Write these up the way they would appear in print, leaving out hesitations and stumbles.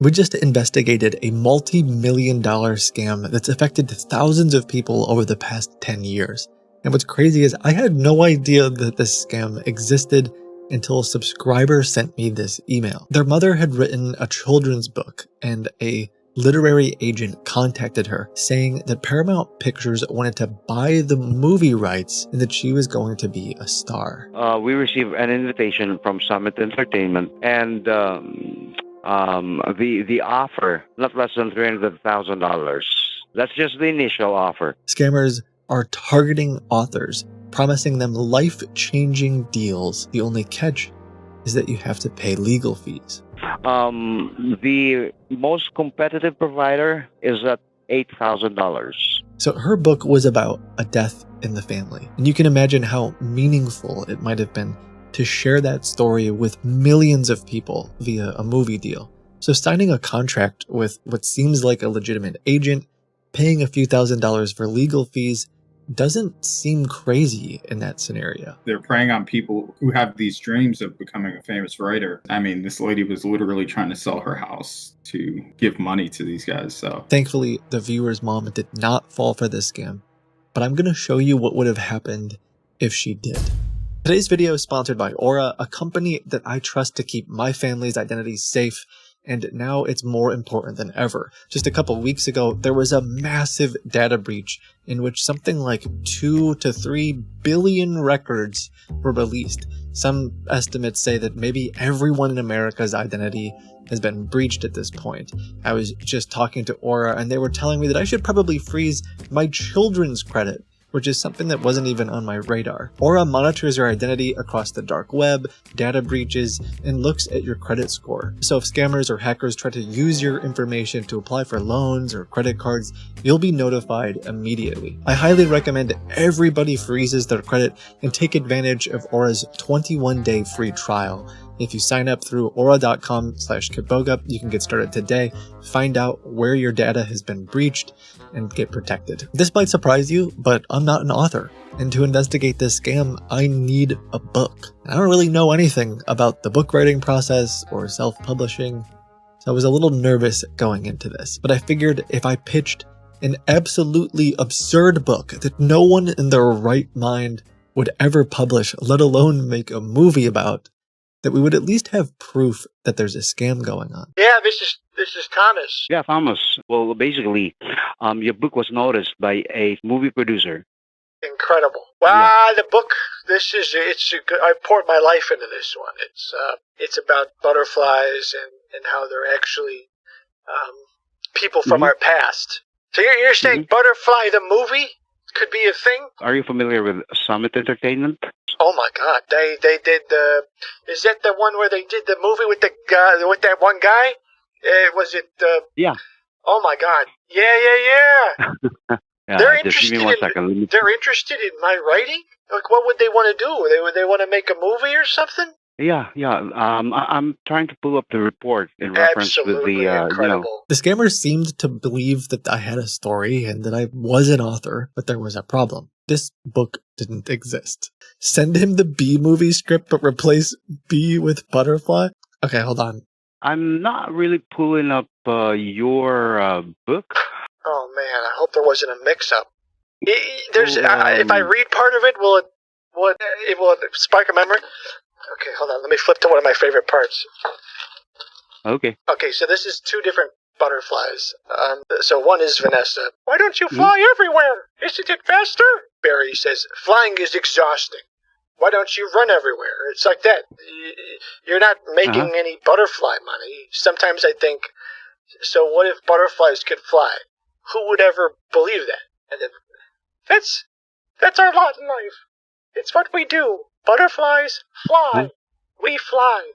We just investigated a multi-million-dollar scam that's affected thousands of people over the past 10 years. And what's crazy is I had no idea that this scam existed until a subscriber sent me this email. Their mother had written a children's book, and a literary agent contacted her saying that Paramount Pictures wanted to buy the movie rights and that she was going to be a star. We received an invitation from Summit Entertainment, and the offer, not less than $300,000. That's just the initial offer. Scammers are targeting authors, promising them life-changing deals. The only catch is that you have to pay legal fees. The most competitive provider is at $8,000. So her book was about a death in the family. And you can imagine how meaningful it might have been to share that story with millions of people via a movie deal. So signing a contract with what seems like a legitimate agent, paying a few $1,000s for legal fees, doesn't seem crazy in that scenario. They're preying on people who have these dreams of becoming a famous writer. I mean, this lady was literally trying to sell her house to give money to these guys. So thankfully, the viewer's mom did not fall for this scam, but I'm going to show you what would have happened if she did. Today's video is sponsored by Aura, a company that I trust to keep my family's identity safe, and now it's more important than ever. Just a couple weeks ago, there was a massive data breach in which something like 2 to 3 billion records were released. Some estimates say that maybe everyone in America's identity has been breached at this point. I was just talking to Aura, and they were telling me that I should probably freeze my children's credit, which is something that wasn't even on my radar. Aura monitors your identity across the dark web, data breaches, and looks at your credit score. So if scammers or hackers try to use your information to apply for loans or credit cards, you'll be notified immediately. I highly recommend everybody freezes their credit and take advantage of Aura's 21-day free trial. If you sign up through aura.com/Kiboga, you can get started today, find out where your data has been breached, and get protected. This might surprise you, but I'm not an author. And to investigate this scam, I need a book. I don't really know anything about the book writing process or self-publishing, so I was a little nervous going into this. But I figured if I pitched an absolutely absurd book that no one in their right mind would ever publish, let alone make a movie about, that we would at least have proof that there's a scam going on. Yeah, this is Thomas. Yeah, Thomas. Well, basically, your book was noticed by a movie producer. Incredible. Well, the book. I poured my life into this one. It's about butterflies and how they're actually people from our past. So you're saying Butterfly the movie could be a thing? Are you familiar with Summit Entertainment? Oh my God! They did the. Is that the one where they did the movie with the guy with that one guy? Was it? Yeah. Oh my God! Yeah. Yeah, They're just interested. give me 1 second. They're interested in my writing. Like, what would they want to do? They want to make a movie or something? Yeah. I'm trying to pull up the report in reference with Absolutely the incredible. The scammers seemed to believe that I had a story and that I was an author, but there was a problem. This book didn't exist. Send him the B movie script, but replace B with butterfly? Okay, hold on. I'm not really pulling up your book. Oh man, I hope there wasn't a mix-up. If I read part of it, will it spark a memory? Okay, hold on. Let me flip to one of my favorite parts. Okay. Okay, so this is 2 different butterflies. So one is Vanessa. Why don't you fly everywhere? Isn't it faster? Barry says, flying is exhausting. Why don't you run everywhere? It's like that. You're not making any butterfly money. Sometimes I think, so what if butterflies could fly? Who would ever believe that? And then, that's our lot in life. It's what we do. Butterflies fly. We fly.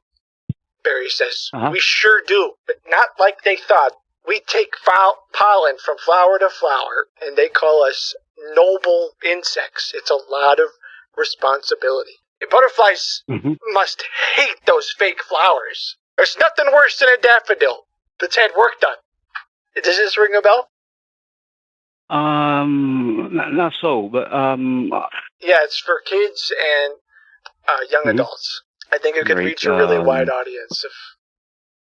Barry says, we sure do, but not like they thought. We take pollen from flower to flower, and they call us noble insects. It's a lot of responsibility. Butterflies must hate those fake flowers. There's nothing worse than a daffodil that's had work done. Does this ring a bell? Not so, but yeah, it's for kids and young adults. I think it could reach a really wide audience.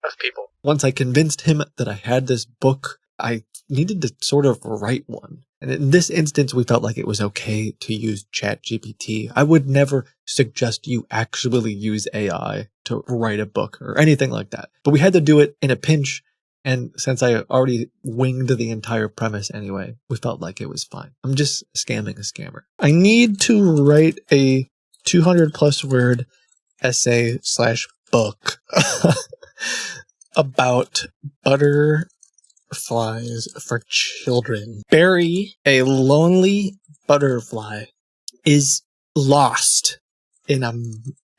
of people. Once I convinced him that I had this book, I needed to sort of write one. And in this instance, we felt like it was okay to use ChatGPT. I would never suggest you actually use AI to write a book or anything like that. But we had to do it in a pinch. And since I already winged the entire premise anyway, we felt like it was fine. I'm just scamming a scammer. I need to write a 200+ word essay / book about butterflies for children. Barry, a lonely butterfly, is lost in a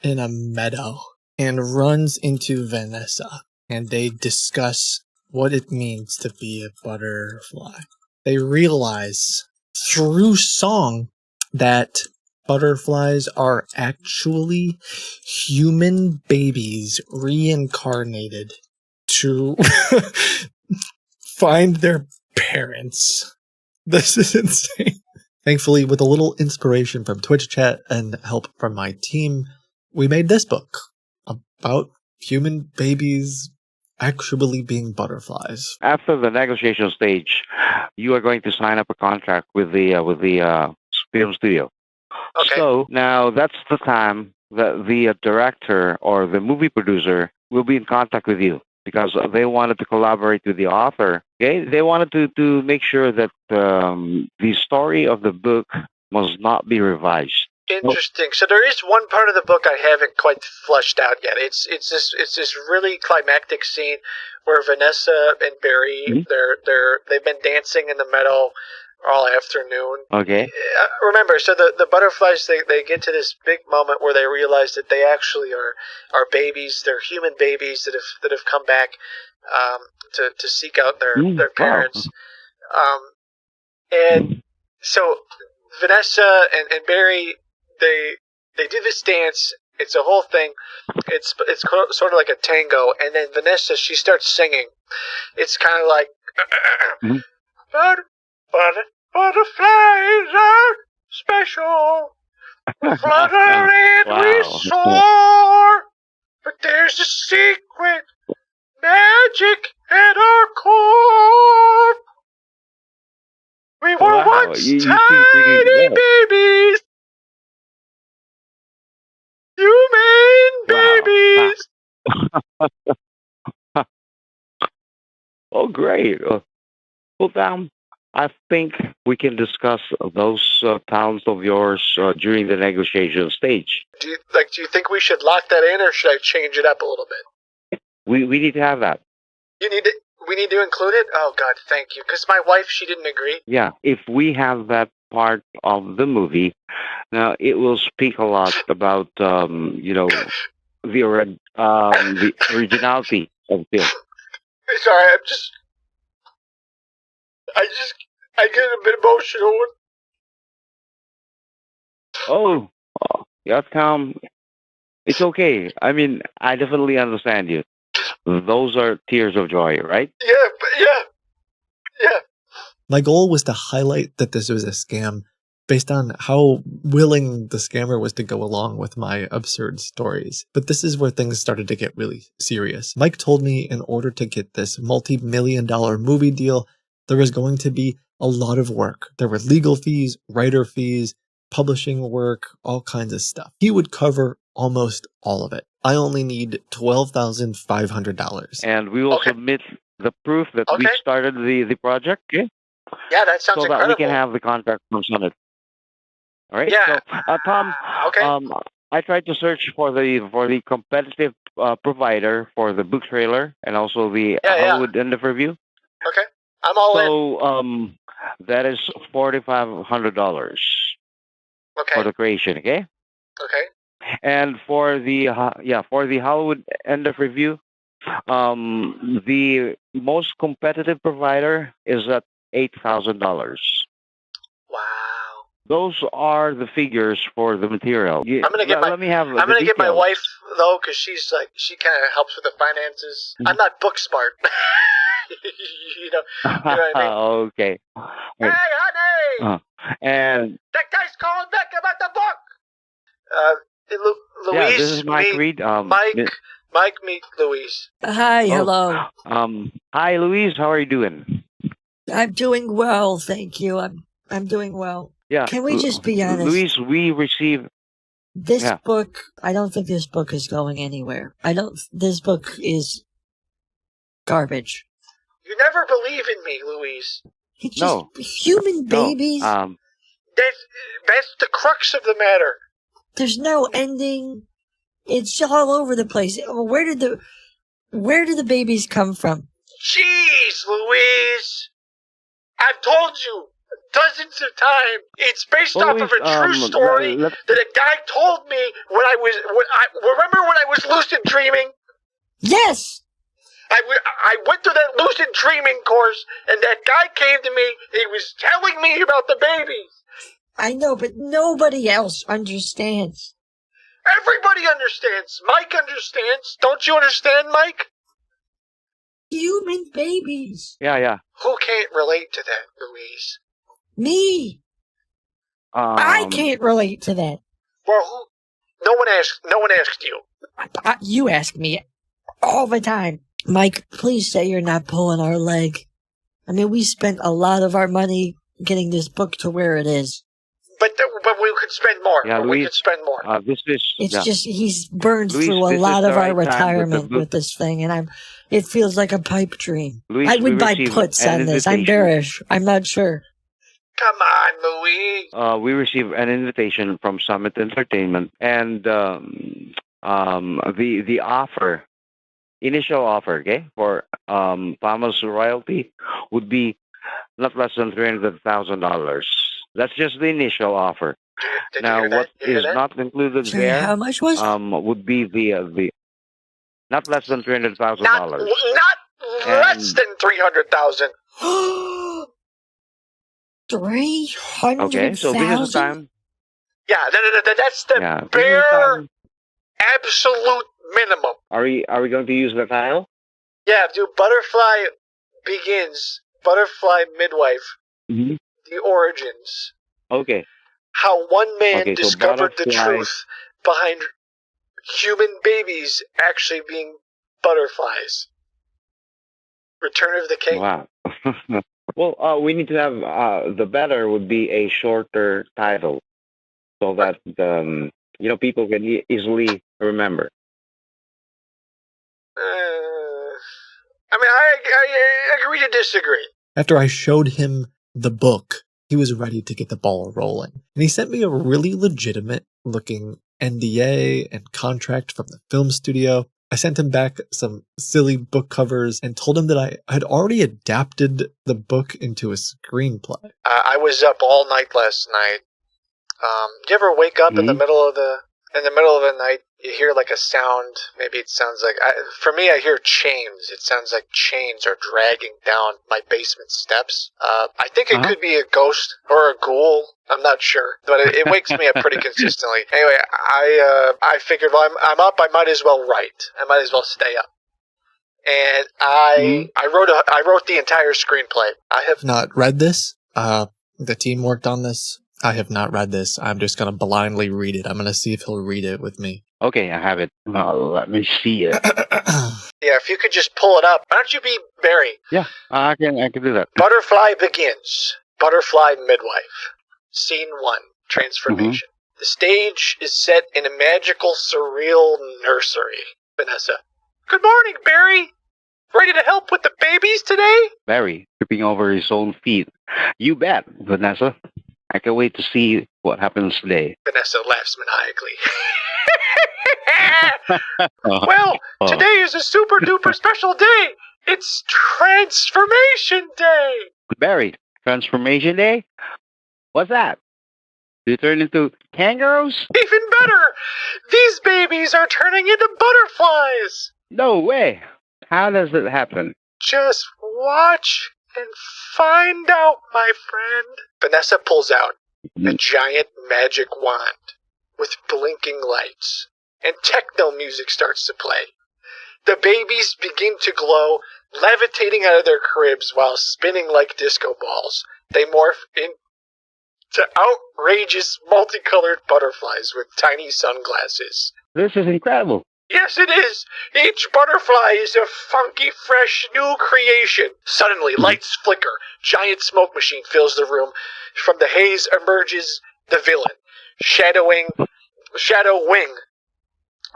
meadow and runs into Vanessa, and they discuss what it means to be a butterfly. They realize through song that butterflies are actually human babies reincarnated to find their parents. This is insane. Thankfully, with a little inspiration from Twitch chat and help from my team, we made this book about human babies actually being butterflies. After the negotiation stage, you are going to sign up a contract with the film studio. Okay. So now that's the time that the director or the movie producer will be in contact with you because they wanted to collaborate with the author. Okay, they wanted to make sure that the story of the book must not be revised. Interesting. So there is one part of the book I haven't quite fleshed out yet. It's this really climactic scene where Vanessa and Barry they've been dancing in the meadow all afternoon. Okay. Remember, so the butterflies they get to this big moment where they realize that they actually are babies. They're human babies that have come back to seek out their parents. Wow. And so Vanessa and Barry they do this dance. It's a whole thing. It's sort of like a tango, and then Vanessa she starts singing. It's kind of like butterflies are special. Fluttering we soar, but there's a secret magic at our core. We were once you tiny babies. Human babies. Oh, great. Well, Dan, I think we can discuss those towns of yours during the negotiation stage. Do you think we should lock that in, or should I change it up a little bit? We need to have that. We need to include it? Oh, God, thank you. Because my wife, she didn't agree. Yeah, if we have that part of the movie, now it will speak a lot about, the originality of the film. Sorry, I get a bit emotional. Oh, yeah, Tom, it's okay. I mean, I definitely understand you. Those are tears of joy, right? Yeah. My goal was to highlight that this was a scam based on how willing the scammer was to go along with my absurd stories. But this is where things started to get really serious. Mike told me in order to get this multi-million-dollar movie deal, there was going to be a lot of work. There were legal fees, writer fees, publishing work, all kinds of stuff. He would cover almost all of it. I only need $12,500. And we will submit the proof that we started the project, okay? Yeah, that sounds so incredible. that we can have the contract from Summit. All right. Yeah. So, Tom. Okay. I tried to search for the competitive provider for the book trailer and also the Hollywood end of review. Okay. I'm all in. So that is $4,500 for the creation. Okay. Okay. And for the Hollywood end of review, the most competitive provider is at $8,000. Wow. Those are the figures for the material. I'm gonna get my wife though, because she kind of helps with the finances. I'm not book smart. you know what I mean? Okay. Hey, honey. And that guy's calling back about the book. Louise, this is Mike Reed. Mike, meet Louise. Hi, Oh, hello. Hi, Louise. How are you doing? I'm doing well, thank you. I'm doing well. Yeah, Can we just be honest? Louise, we received. This Yeah. book, I don't think this book is going anywhere. This book is garbage. You never believe in me, Louise. It's just No. human babies. No. That's the crux of the matter. There's no ending. It's all over the place. Where did the babies come from? Jeez, Louise. I've told you dozens of times. It's based Well, off of a true story that a guy told me remember when I was lucid dreaming? Yes! I went through that lucid dreaming course, and that guy came to me. He was telling me about the babies. I know, but nobody else understands. Everybody understands. Mike understands. Don't you understand, Mike? Human babies. Yeah. Who can't relate to that, Louise? Me. I can't relate to that. Well, no one asked you. You ask me all the time. Mike, please say you're not pulling our leg. I mean, we spent a lot of our money getting this book to where it is. But we could spend more. Yeah, we Louise, could spend more. It's just he's burned Louise, through a this is lot the of our right time with the retirement book. with this thing, and it feels like a pipe dream. Louise, I would we buy received puts an on this. I'm invitation. bearish. I'm not sure. Come on, Louise. We received an invitation from Summit Entertainment, and the offer, initial offer, okay, for Pama's royalty would be not less than $300,000. That's just the initial offer. Did Now, you hear that? what You hear is that? not included Sorry, there how much was it? would be the not less than $300,000. Not less than 300,000. 300,000? Okay, so because of time, Yeah, that's the yeah, because of bare time, absolute minimum. are we going to use the tile? Yeah, dude. Butterfly begins. Butterfly midwife. Mm-hmm. The origins. Okay. How one man Okay, so discovered the butterfly- truth behind human babies actually being butterflies. Return of the King. Wow. Well, we need to have the better would be a shorter title, so that people can easily remember. I agree to disagree. After I showed him the book, he was ready to get the ball rolling. And he sent me a really legitimate looking NDA and contract from the film studio. I sent him back some silly book covers and told him that I had already adapted the book into a screenplay. I was up all night last night. Do you ever wake up in the middle of the night? You hear like a sound. Maybe it sounds like for me, I hear chains. It sounds like chains are dragging down my basement steps. I think it could be a ghost or a ghoul. I'm not sure, but it wakes me up pretty consistently. Anyway, I figured, well, I'm up. I might as well write. I might as well stay up. And I wrote the entire screenplay. I have not read this. The team worked on this. I have not read this. I'm just going to blindly read it. I'm going to see if he'll read it with me. Okay, I have it. Let me see it. Yeah, if you could just pull it up. Why don't you be Barry? Yeah, I can do that. Butterfly begins. Butterfly midwife. Scene 1. Transformation. The stage is set in a magical, surreal nursery. Vanessa. Good morning, Barry. Ready to help with the babies today? Barry, tripping over his own feet. You bet, Vanessa. I can't wait to see what happens today. Vanessa laughs maniacally. Well, today is a super duper special day. It's Transformation Day. Barry, Transformation Day? What's that? Do you turn into kangaroos? Even better. These babies are turning into butterflies. No way. How does it happen? Just watch and find out, my friend. Vanessa pulls out a giant magic wand with blinking lights, and techno music starts to play. The babies begin to glow, levitating out of their cribs while spinning like disco balls. They morph into outrageous multicolored butterflies with tiny sunglasses. This is incredible. Yes, it is. Each butterfly is a funky, fresh, new creation. Suddenly, lights flicker. Giant smoke machine fills the room. From the haze emerges the villain, Shadow Wing,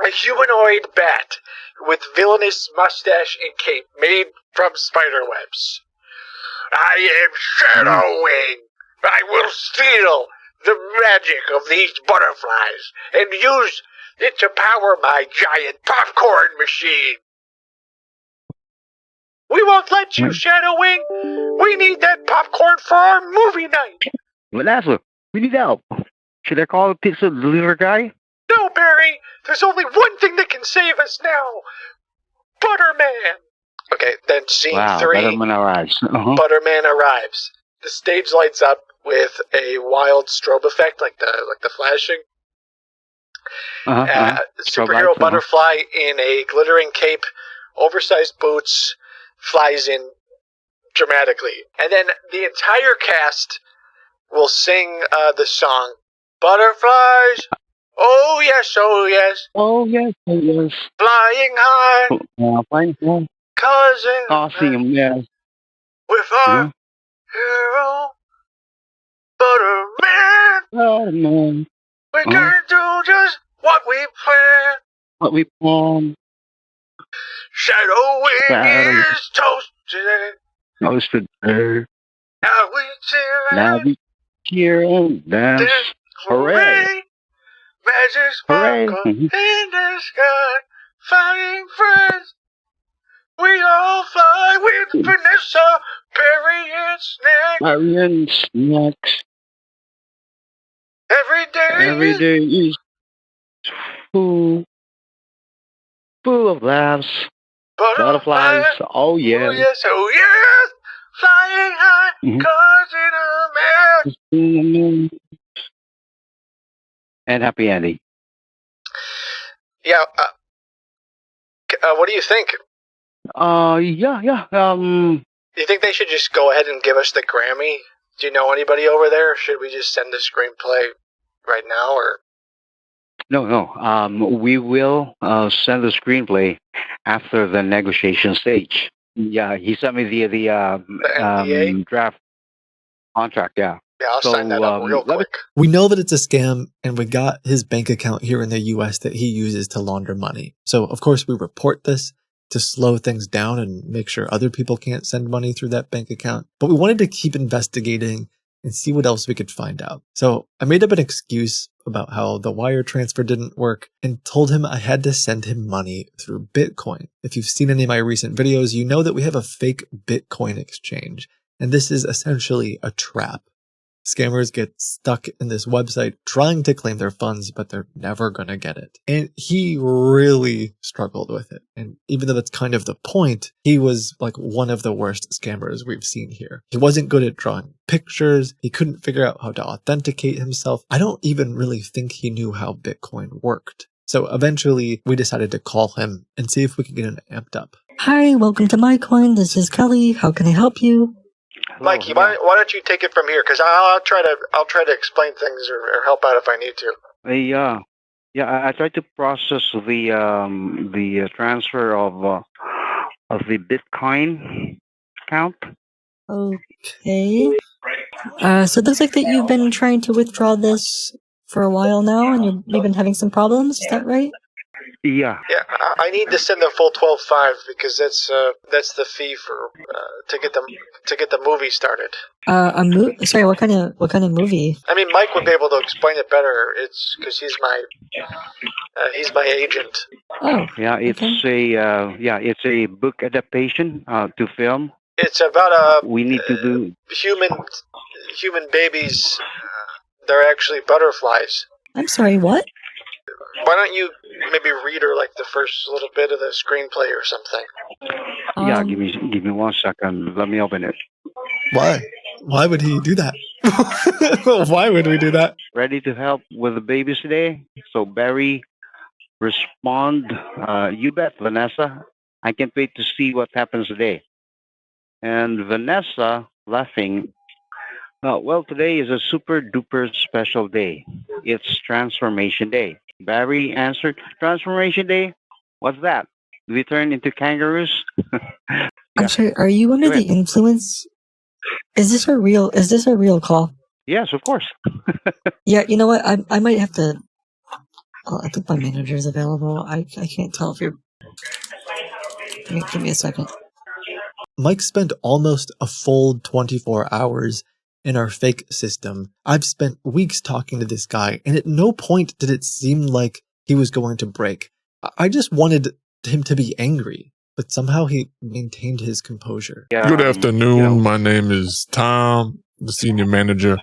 a humanoid bat with villainous mustache and cape made from spider webs. I am Shadow Wing. I will steal the magic of these butterflies and use it to power my giant popcorn machine. We won't let you, Shadow Wing. We need that popcorn for our movie night. Vanessa, we need help. Should I call the pizza delivery guy? No, Barry. There's only one thing that can save us now. Butterman. Okay, then scene Wow, 3. Betterman arrives. Butterman arrives. The stage lights up with a wild strobe effect, like the flashing. Superhero lights, butterfly in a glittering cape, oversized boots, flies in dramatically. And then the entire cast will sing the song, Butterflies, oh yes, oh yes. Oh, yes, oh, yes. Flying high, Flying high. causing Yes. with our hero, Butterman. Oh, man. We can do just what we plan. What we plan. Shadow Wing Shadow. is toasted. Toasted there. Now we cheer Now we cheer and dance. Hooray. Magic Hooray. sparkle in the sky. Flying friends. We all fly with Vanessa, Barry, and Snack. Marion snacks. Every day. Day is full of laughs. Butterflies. Oh, Oh yeah. yes, oh yes. Flying high, causing a mess. And happy ending. Yeah, what do you think? Yeah. Do you think they should just go ahead and give us the Grammy? Do you know anybody over there? Should we just send the screenplay right now, or? No. We will send the screenplay after the negotiation stage. Yeah, he sent me the NDA? draft contract. Yeah. Yeah, I'll sign that up real quick. We know that it's a scam, and we got his bank account here in the US that he uses to launder money. So, of course, we report this to slow things down and make sure other people can't send money through that bank account. But we wanted to keep investigating and see what else we could find out. So I made up an excuse about how the wire transfer didn't work and told him I had to send him money through Bitcoin. If you've seen any of my recent videos, you know that we have a fake Bitcoin exchange, and this is essentially a trap. Scammers get stuck in this website trying to claim their funds, but they're never going to get it. And he really struggled with it. And even though that's kind of the point, he was like one of the worst scammers we've seen here. He wasn't good at drawing pictures. He couldn't figure out how to authenticate himself. I don't even really think he knew how Bitcoin worked. So eventually we decided to call him and see if we could get him amped up. Hi, welcome to my coin. This is Kelly. How can I help you? Mikey, why don't you take it from here? Because I'll try to explain things or help out if I need to. I tried to process the transfer of the Bitcoin account. Okay. So it looks like that you've been trying to withdraw this for a while now, and you've been having some problems. Is that right? Yeah. Yeah, I need to send the full 12.5 because that's the fee for to get the movie started. Sorry, what kind of movie? I mean, Mike would be able to explain it better. It's because he's my agent. Oh. Yeah, it's a book adaptation to film. It's about We need to do. human babies. They're actually butterflies. I'm sorry, what? Why don't you maybe read her like the first little bit of the screenplay or something? Yeah, give me 1 second. Let me open it. Why? Why would he do that? Why would we do that? Ready to help with the babies today? So Barry, respond. You bet, Vanessa. I can't wait to see what happens today. And Vanessa, laughing. Well, today is a super duper special day. It's Transformation Day. Barry answered, Transformation Day? What's that? Do we turn into kangaroos? I'm sorry, are you under Go the ahead. influence? Is this a real call? Yes, of course. Yeah, you know what? I might have to. Oh, I think my manager's available. I can't tell if you're. Give me a second. Mike spent almost a full 24 hours in our fake system. I've spent weeks talking to this guy, and at no point did it seem like he was going to break. I just wanted him to be angry, but somehow he maintained his composure. Yeah, Good afternoon. My name is Tom, the senior manager.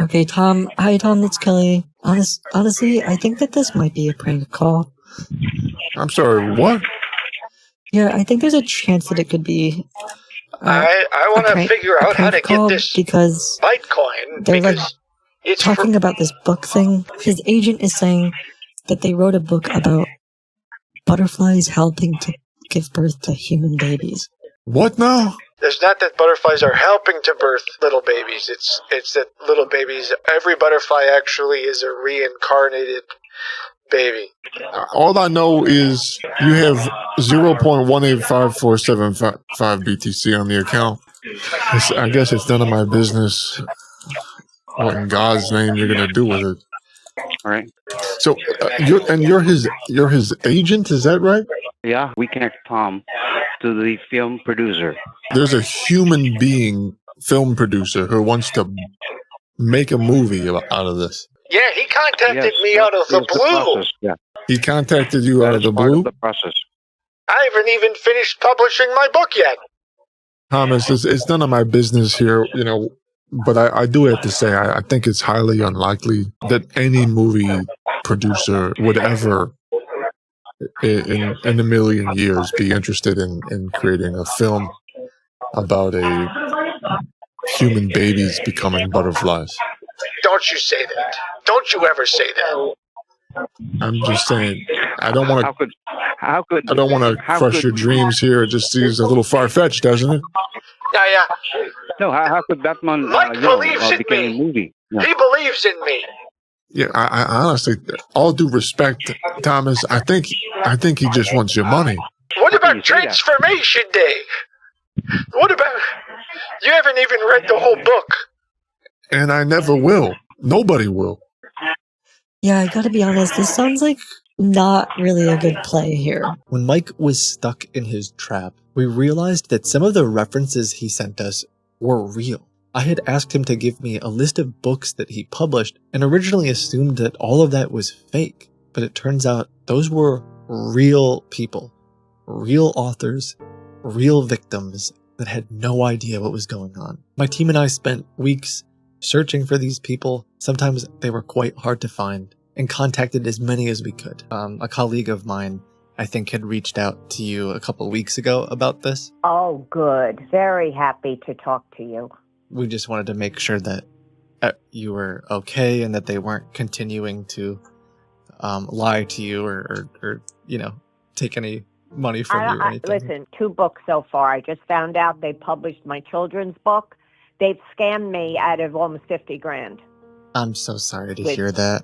Okay, Tom. Hi, Tom. It's Kelly. Honestly, I think that this might be a prank call. I'm sorry, what? Yeah, I think there's a chance that it could be. I want to figure out how to get call this because Bitcoin they're like because it's talking about this book thing. His agent is saying that they wrote a book about butterflies helping to give birth to human babies. What now? It's not that butterflies are helping to birth little babies. It's that little babies. Every butterfly actually is a reincarnated baby. All I know is you have 0.1854755 BTC on the account. I guess it's none of my business what in God's name you're gonna do with it. All right. So you're his agent, is that right? Yeah, we connect Tom to the film producer. There's a human being film producer who wants to make a movie out of this. Yeah, he contacted Yes, me out of the that's blue. process. Yeah, He contacted you out that of is the part blue. of the process. I haven't even finished publishing my book yet. Thomas, it's none of my business here, but I do have to say, I think it's highly unlikely that any movie producer would ever, in a million years, be interested in creating a film about a human babies becoming butterflies. Don't you say that. Don't you ever say that. I'm just saying, I don't want to crush your dreams here. It just seems a little far-fetched, doesn't it? Yeah. No, how could Batman Mike believes in become a me. movie? Yeah. He believes in me. Yeah, I honestly, all due respect, Thomas, I think he just wants your money. What How can about you say that? Transformation Day? What about... You haven't even read the whole book. And I never will. Nobody will. Yeah, I gotta be honest, this sounds like not really a good play here. When Mike was stuck in his trap, we realized that some of the references he sent us were real. I had asked him to give me a list of books that he published and originally assumed that all of that was fake, but it turns out those were real people, real authors, real victims that had no idea what was going on. My team and I spent weeks searching for these people. Sometimes they were quite hard to find, and contacted as many as we could. A colleague of mine, I think, had reached out to you a couple weeks ago about this. Oh, good. Very happy to talk to you. We just wanted to make sure that you were okay and that they weren't continuing to lie to you or take any money from you or anything. Listen, 2 books so far. I just found out they published my children's book. They've scammed me out of almost 50 grand. I'm so sorry to hear that.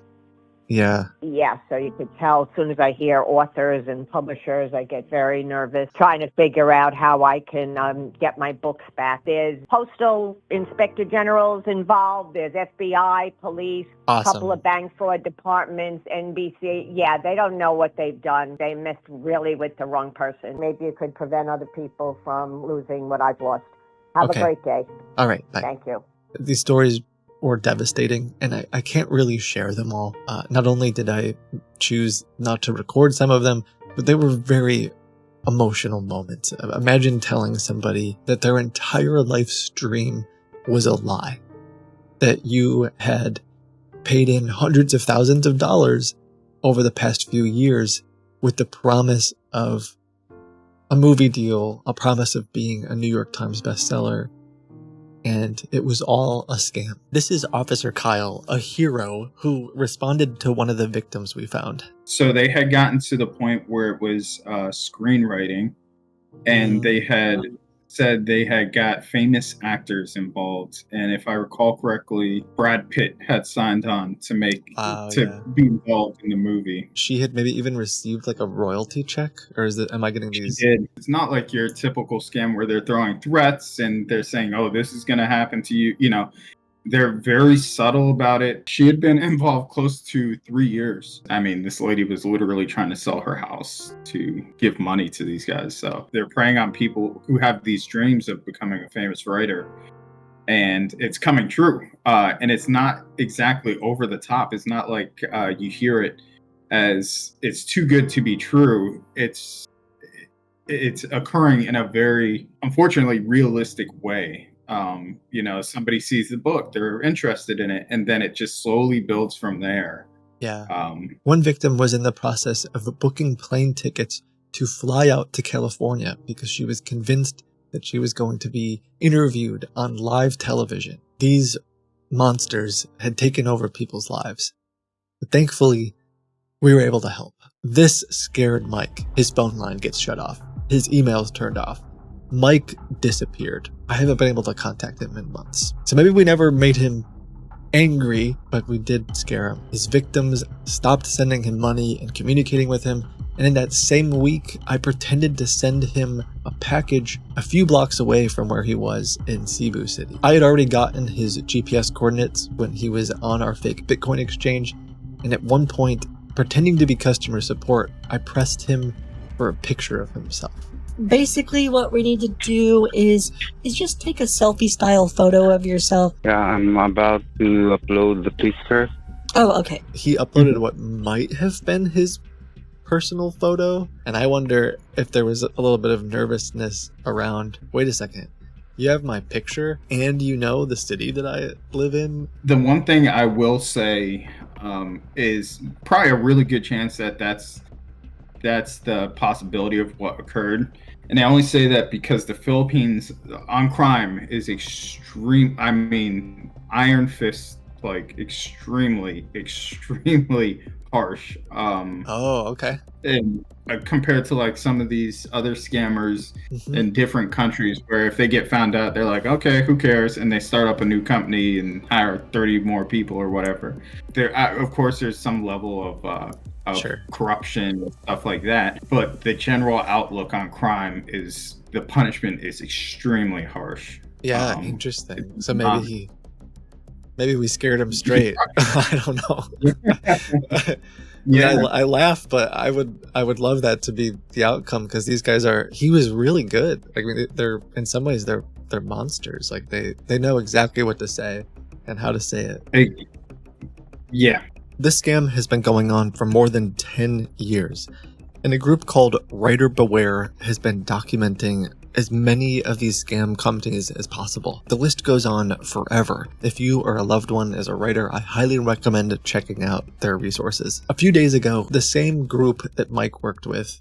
Yeah. Yeah, so you could tell as soon as I hear authors and publishers, I get very nervous trying to figure out how I can get my books back. There's postal inspector generals involved. There's FBI, police, a couple of bank fraud departments, NBC. Yeah, they don't know what they've done. They messed really with the wrong person. Maybe you could prevent other people from losing what I've lost. Have a great day. All right. Bye. Thank you. These stories were devastating, and I can't really share them all. Not only did I choose not to record some of them, but they were very emotional moments. Imagine telling somebody that their entire life's dream was a lie, that you had paid in hundreds of thousands of dollars over the past few years with the promise of a movie deal, a promise of being a New York Times bestseller, and it was all a scam. This is Officer Kyle, a hero who responded to one of the victims we found. So they had gotten to the point where it was screenwriting, and they had said they had got famous actors involved, and if I recall correctly, Brad Pitt had signed on to be involved in the movie. She had maybe even received like a royalty check, or am I getting She these? did. It's not like your typical scam where they're throwing threats and they're saying, "Oh, this is going to happen to you." You know, they're very subtle about it. She had been involved close to 3 years. I mean, this lady was literally trying to sell her house to give money to these guys. So they're preying on people who have these dreams of becoming a famous writer. And it's coming true. And it's not exactly over the top. It's not like you hear it as it's too good to be true. It's occurring in a very, unfortunately, realistic way. You know, somebody sees the book, they're interested in it, and then it just slowly builds from there. Yeah. One victim was in the process of booking plane tickets to fly out to California because she was convinced that she was going to be interviewed on live television. These monsters had taken over people's lives. But thankfully, we were able to help. This scared Mike. His phone line gets shut off. His emails turned off. Mike disappeared. I haven't been able to contact him in months. So maybe we never made him angry, but we did scare him. His victims stopped sending him money and communicating with him. And in that same week, I pretended to send him a package a few blocks away from where he was in Cebu City. I had already gotten his GPS coordinates when he was on our fake Bitcoin exchange. And at one point, pretending to be customer support, I pressed him for a picture of himself. Basically, what we need to do is just take a selfie-style photo of yourself. Yeah, I'm about to upload the picture. Oh, okay. He uploaded what might have been his personal photo, and I wonder if there was a little bit of nervousness around, wait a second, you have my picture and you know the city that I live in? The one thing I will say is probably a really good chance that that's the possibility of what occurred. And I only say that because the Philippines on crime is extreme. I mean, iron fist, like extremely harsh. Okay. And compared to like some of these other scammers in different countries, where if they get found out, they're like, okay, who cares? And they start up a new company and hire 30 more people or whatever. There, of course, there's some level of corruption and stuff like that, but the general outlook on crime is the punishment is extremely harsh. Yeah, interesting. So maybe we scared him straight. I don't know. Yeah, I laugh, but I would love that to be the outcome, because these guys he was really good. Like, I mean, they're in some ways they're monsters. Like they know exactly what to say and how to say it. Yeah. This scam has been going on for more than 10 years, and a group called Writer Beware has been documenting as many of these scam companies as possible. The list goes on forever. If you or a loved one is a writer, I highly recommend checking out their resources. A few days ago, the same group that Mike worked with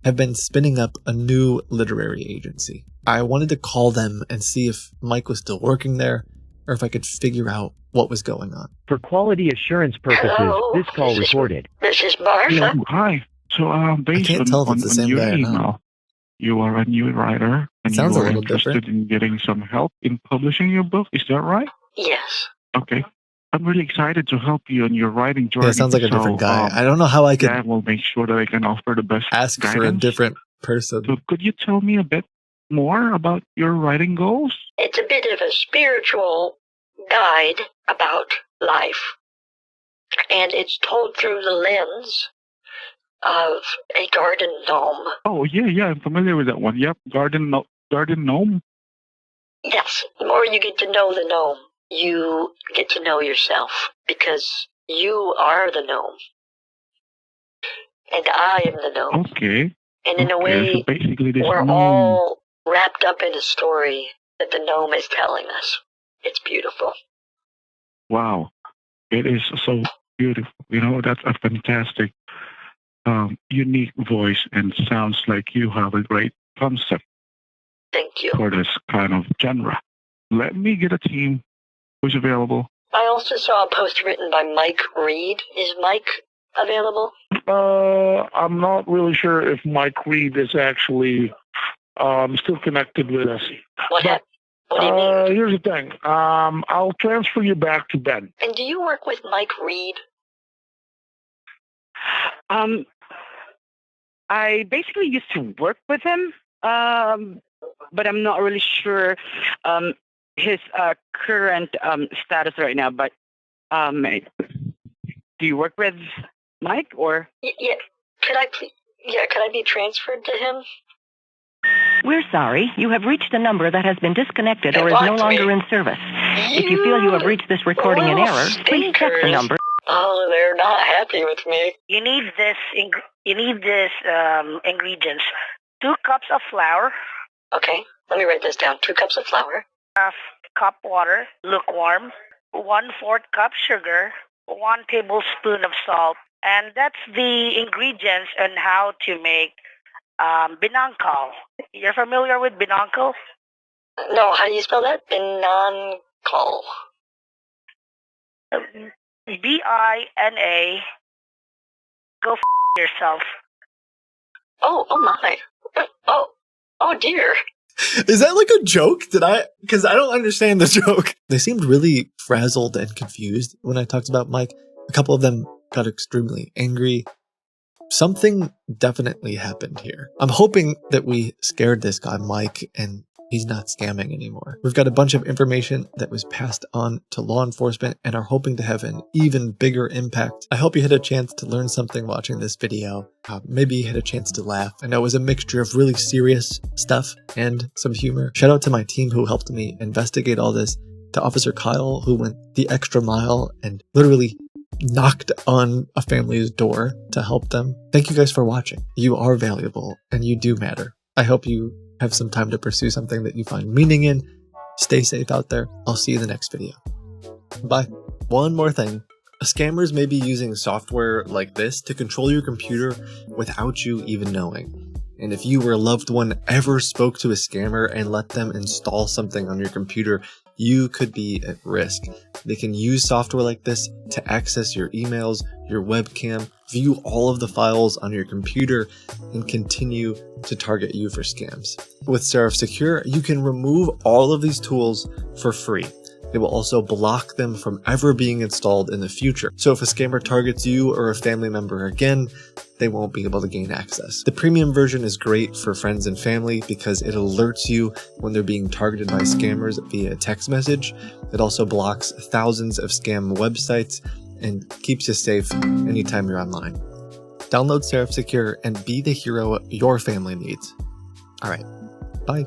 have been spinning up a new literary agency. I wanted to call them and see if Mike was still working there, or if I could figure out what was going on. For quality assurance purposes, this call recorded. This is Martha. Yeah, hi. So, based on your email, you are a new writer and you are interested in getting some help in publishing your book. Is that right? Yes. Okay. I'm really excited to help you in your writing journey. Yeah, it sounds like a different guy. I don't know how I could. That will make sure that I can offer the best ask guidance. For a different person. So could you tell me a bit more about your writing goals? It's a bit of a spiritual guide about life, and it's told through the lens of a garden gnome. Oh, yeah, I'm familiar with that one. Yep, garden gnome. Yes, the more you get to know the gnome, you get to know yourself, because you are the gnome, and I am the gnome. Okay. And in a way, so basically we're all wrapped up in a story that the gnome is telling us. It's beautiful. Wow. It is so beautiful. You know, that's a fantastic, unique voice, and sounds like you have a great concept. Thank you. For this kind of genre. Let me get a team who's available. I also saw a post written by Mike Reed. Is Mike available? I'm not really sure if Mike Reed is actually still connected with us. What But, happened? What do you mean? Here's the thing. I'll transfer you back to Ben. And do you work with Mike Reed? I basically used to work with him, but I'm not really sure his current status right now. But do you work with Mike or? Yeah. Could I please? Yeah. Could I be transferred to him? We're sorry. You have reached a number that has been disconnected or is Blocked no longer me. in service. If you feel you have reached this recording in little error, please check the stinkers. number. Oh, they're not happy with me. You need this. Ingredients: 2 cups of flour, Okay. Let me write this down. 2 cups of flour. half cup water, lukewarm, 1/4 cup sugar, 1 tablespoon of salt, and that's the ingredients on how to make binangkal. You're familiar with binangkal? No, how do you spell that? Binangkal. BINA. Go yourself. Oh my. Oh dear. Is that like a joke? Because I don't understand the joke. They seemed really frazzled and confused when I talked about Mike. A couple of them got extremely angry. Something definitely happened here. I'm hoping that we scared this guy, Mike, and he's not scamming anymore. We've got a bunch of information that was passed on to law enforcement and are hoping to have an even bigger impact. I hope you had a chance to learn something watching this video. Maybe you had a chance to laugh. I know it was a mixture of really serious stuff and some humor. Shout out to my team who helped me investigate all this, to Officer Kyle, who went the extra mile and literally knocked on a family's door to help them. Thank you guys for watching. You are valuable and you do matter. I hope you have some time to pursue something that you find meaning in. Stay safe out there. I'll see you in the next video. Bye. One more thing. Scammers may be using software like this to control your computer without you even knowing. And if you or a loved one ever spoke to a scammer and let them install something on your computer, you could be at risk. They can use software like this to access your emails, your webcam, view all of the files on your computer, and continue to target you for scams. With Seraph Secure, you can remove all of these tools for free. They will also block them from ever being installed in the future. So if a scammer targets you or a family member again, they won't be able to gain access. The premium version is great for friends and family because it alerts you when they're being targeted by scammers via text message. It also blocks thousands of scam websites and keeps you safe anytime you're online. Download Seraph Secure and be the hero your family needs. All right, bye.